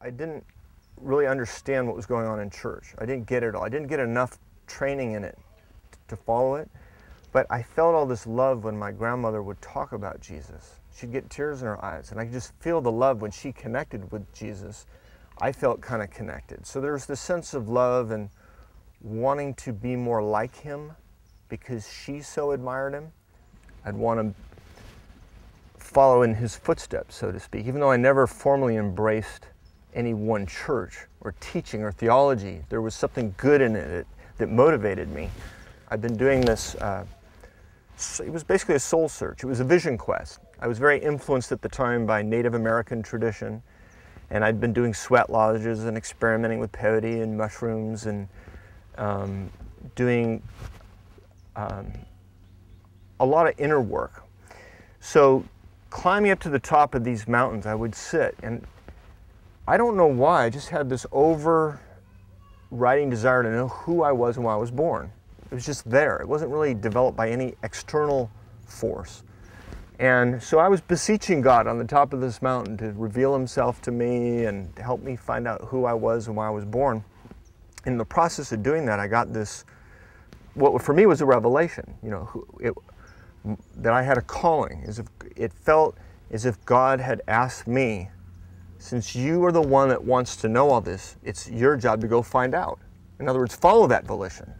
I didn't really understand what was going on in church. I didn't get it all. I didn't get enough training in it to follow it. But I felt all this love when my grandmother would talk about Jesus. She'd get tears in her eyes, and I could just feel the love when she connected with Jesus. I felt kind of connected. So there was this sense of love and wanting to be more like him because she so admired him. I'd want to follow in his footsteps, so to speak, even though I never formally embraced any one church or teaching or theology. There was something good in it that motivated me. I've been doing this, it was basically a soul search. It was a vision quest. I was very influenced at the time by Native American tradition, and I'd been doing sweat lodges and experimenting with peyote and mushrooms and doing a lot of inner work. So climbing up to the top of these mountains, I would sit, and I don't know why, I just had this overriding desire to know who I was and why I was born. It was just there. It wasn't really developed by any external force. And so I was beseeching God on the top of this mountain to reveal himself to me and to help me find out who I was and why I was born. In the process of doing that, I got this, what for me was a revelation, you know, that I had a calling. It felt as if God had asked me, since you are the one that wants to know all this, it's your job to go find out. In other words, follow that volition.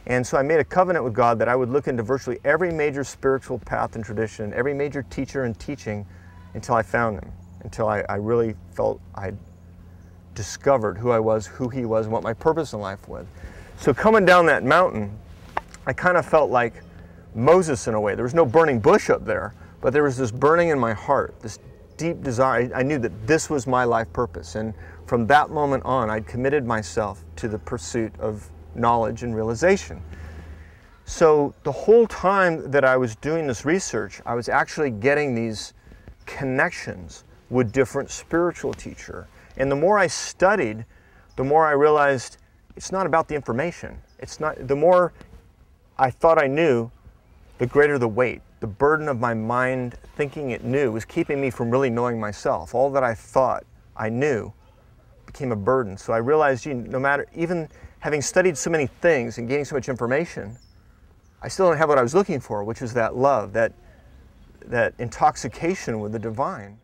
And so I made a covenant with God that I would look into virtually every major spiritual path and tradition, every major teacher and teaching, until I found him, until I really felt I'd discovered who I was, who he was, and what my purpose in life was. So coming down that mountain, I kind of felt like Moses in a way. There was no burning bush up there, but there was this burning in my heart, this deep desire. I knew that this was my life purpose, and from that moment on, I'd committed myself to the pursuit of knowledge and realization. So the whole time that I was doing this research, I was actually getting these connections with different spiritual teachers. And the more I studied, the more I realized it's not about the information. It's not, the more I thought I knew, the greater the weight. The burden of my mind thinking it knew was keeping me from really knowing myself. All that I thought I knew became a burden. So I realized, no matter, even having studied so many things and gaining so much information, I still don't have what I was looking for, which is that love, that intoxication with the divine.